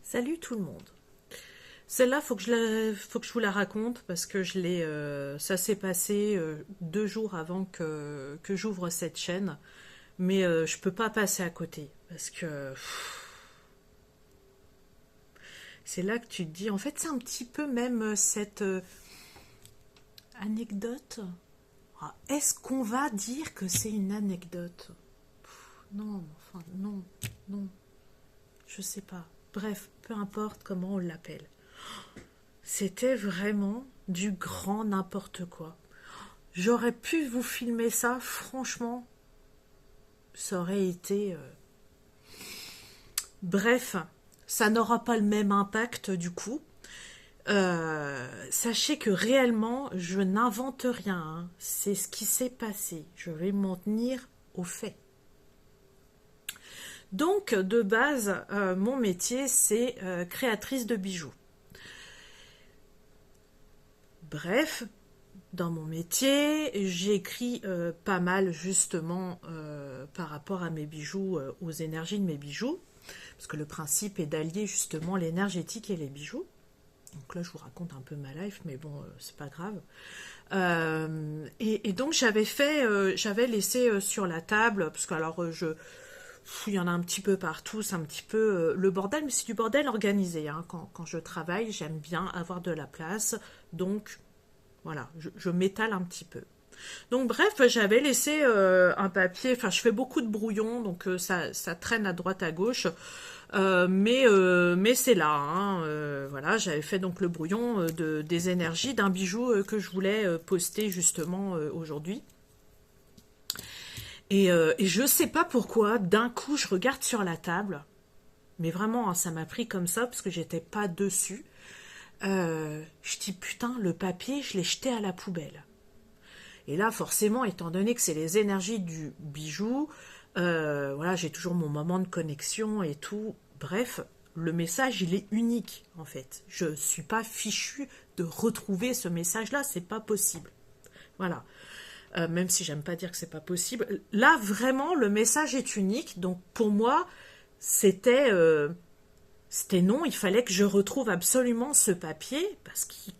Salut tout le monde. Celle-là, faut que je vous la raconte parce que ça s'est passé 2 jours avant que j'ouvre cette chaîne, mais je peux pas passer à côté parce que c'est là que tu te dis, en fait, c'est un petit peu même cette anecdote. Ah, est-ce qu'on va dire que c'est une anecdote? Non, enfin non, non, je sais pas. Bref, peu importe comment on l'appelle. C'était vraiment du grand n'importe quoi. J'aurais pu vous filmer ça, franchement, ça aurait été... Bref, ça n'aura pas le même impact du coup. Sachez que réellement, je n'invente rien, hein. C'est ce qui s'est passé. Je vais m'en tenir aux faits. Donc, de base, mon métier, c'est créatrice de bijoux. Bref, dans mon métier, j'écris pas mal justement par rapport à mes bijoux, aux énergies de mes bijoux, parce que le principe est d'allier justement l'énergétique et les bijoux. Donc là, je vous raconte un peu ma life, mais bon, c'est pas grave. Et donc j'avais laissé sur la table, parce que alors il y en a un petit peu partout, c'est un petit peu le bordel, mais c'est du bordel organisé. Hein. Quand je travaille, j'aime bien avoir de la place, donc voilà, je m'étale un petit peu. Donc bref, j'avais laissé un papier, enfin je fais beaucoup de brouillons, donc ça traîne à droite à gauche, mais c'est là, hein, voilà, j'avais fait donc le brouillon des énergies d'un bijou que je voulais poster justement aujourd'hui. Et je sais pas pourquoi, d'un coup je regarde sur la table, mais vraiment hein, ça m'a pris comme ça parce que j'étais pas dessus. Je dis putain, le papier je l'ai jeté à la poubelle. Et là, forcément, étant donné que c'est les énergies du bijou, voilà, j'ai toujours mon moment de connexion et tout. Bref, le message, il est unique, en fait. Je ne suis pas fichue de retrouver ce message-là, c'est pas possible. Voilà. Même si j'aime pas dire que c'est pas possible. Là, vraiment, le message est unique. Donc, pour moi, c'était non, il fallait que je retrouve absolument ce papier parce qu'il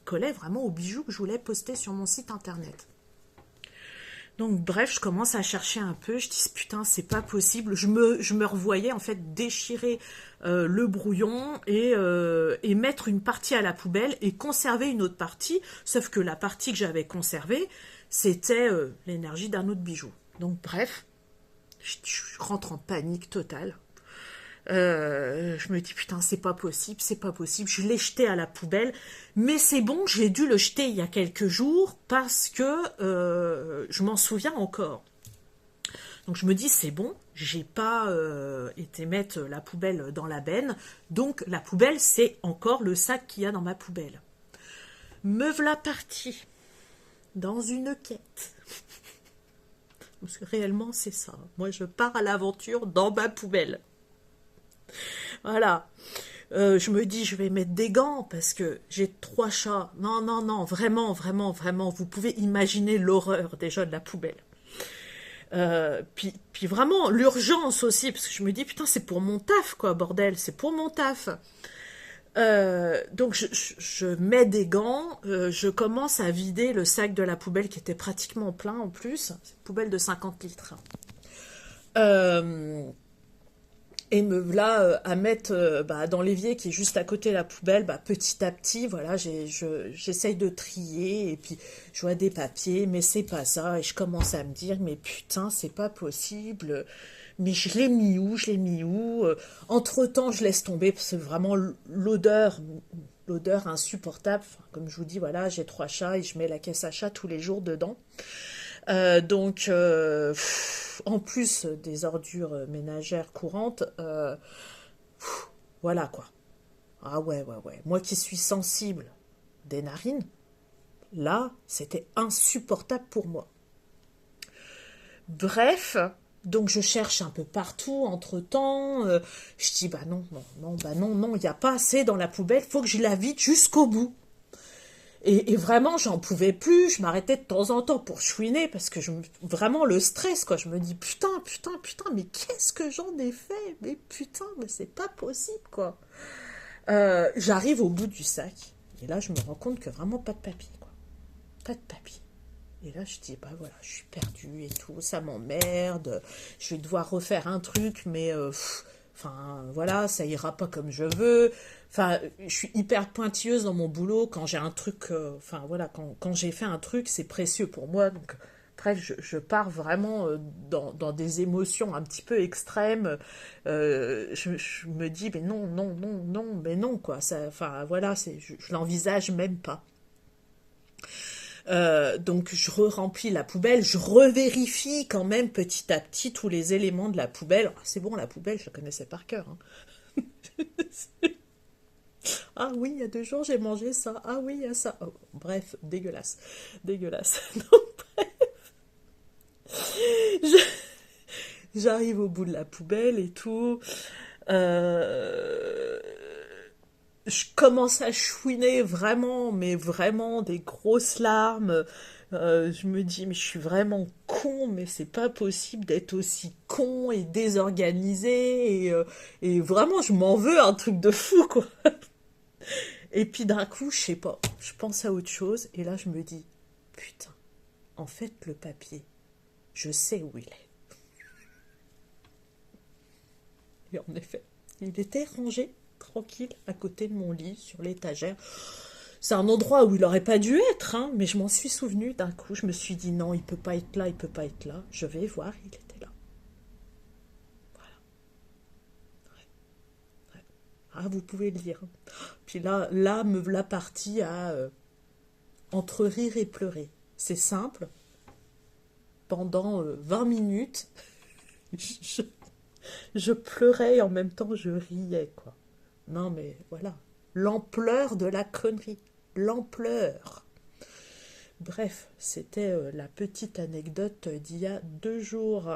collait vraiment au bijou que je voulais poster sur mon site internet. Donc bref, je commence à chercher un peu, je dis putain c'est pas possible, je me revoyais en fait déchirer le brouillon et mettre une partie à la poubelle et conserver une autre partie, sauf que la partie que j'avais conservée, c'était l'énergie d'un autre bijou. Donc bref, je rentre en panique totale. Je me dis putain c'est pas possible, c'est pas possible. Je l'ai jeté à la poubelle, mais c'est bon, j'ai dû le jeter il y a quelques jours parce que je m'en souviens encore. Donc je me dis c'est bon, j'ai pas été mettre la poubelle dans la benne, donc la poubelle c'est encore le sac qu'il y a dans ma poubelle. Me v'là partie dans une quête. Parce que réellement c'est ça. Moi je pars à l'aventure dans ma poubelle. Voilà. Je me dis, je vais mettre des gants parce que j'ai 3 chats. Non, non, non, vraiment, vraiment, vraiment. Vous pouvez imaginer l'horreur déjà de la poubelle. Puis vraiment, l'urgence aussi, parce que je me dis, putain, c'est pour mon taf, quoi, bordel, c'est pour mon taf. Donc je mets des gants, je commence à vider le sac de la poubelle qui était pratiquement plein en plus. C'est une poubelle de 50 litres. Et me voilà à mettre dans l'évier qui est juste à côté de la poubelle, petit à petit, voilà, j'essaye de trier, et puis je vois des papiers, mais c'est pas ça, et je commence à me dire, mais putain, c'est pas possible, mais je l'ai mis où, entre-temps, je laisse tomber, parce que vraiment, l'odeur insupportable, enfin, comme je vous dis, voilà, j'ai 3 chats, et je mets la caisse à chat tous les jours dedans. En plus des ordures ménagères courantes, voilà quoi. Ah ouais, ouais, ouais. Moi qui suis sensible des narines, là, c'était insupportable pour moi. Bref, donc je cherche un peu partout, entre-temps, je dis non, non, non, non, non, il n'y a pas assez dans la poubelle, faut que je la vide jusqu'au bout. Et vraiment, j'en pouvais plus, je m'arrêtais de temps en temps pour chouiner, parce que vraiment le stress, quoi. Je me dis, putain, putain, putain, mais qu'est-ce que j'en ai fait? Mais putain, mais c'est pas possible, quoi. J'arrive au bout du sac, et là, je me rends compte que vraiment pas de papier, quoi. Pas de papier. Et là, je dis, bah voilà, je suis perdue et tout, ça m'emmerde, je vais devoir refaire un truc, mais enfin, voilà, ça ira pas comme je veux. Enfin, je suis hyper pointilleuse dans mon boulot quand j'ai un truc, enfin voilà, quand j'ai fait un truc, c'est précieux pour moi. Donc, bref, je pars vraiment dans des émotions un petit peu extrêmes. Je me dis, mais non, non, non, non, mais non, quoi. Ça, enfin, voilà, je l'envisage même pas. Donc je remplis la poubelle, je revérifie quand même petit à petit tous les éléments de la poubelle. Ah, c'est bon, la poubelle, je la connaissais par cœur, hein. Ah oui, il y a 2 jours, j'ai mangé ça. Ah oui, il y a ça. Oh, bref, dégueulasse. Dégueulasse. Donc, j'arrive au bout de la poubelle et tout. Euh, je commence à chouiner vraiment, mais vraiment des grosses larmes. Je me dis, mais je suis vraiment con, mais c'est pas possible d'être aussi con et désorganisé. Et vraiment, je m'en veux un truc de fou, quoi. Et puis d'un coup, je sais pas, je pense à autre chose, et là je me dis, putain, en fait, le papier, je sais où il est. Et en effet, il était rangé, tranquille, à côté de mon lit, sur l'étagère. C'est un endroit où il aurait pas dû être, hein, mais je m'en suis souvenu d'un coup. Je me suis dit non, il peut pas être là, il peut pas être là. Je vais voir, il était là. Voilà. Ouais, ouais. Ah, vous pouvez le lire. Puis là me la partie à entre rire et pleurer. C'est simple. Pendant 20 minutes, je, je pleurais et en même temps je riais, quoi. Non, mais voilà. L'ampleur de la connerie. L'ampleur. Bref, c'était la petite anecdote d'il y a 2 jours.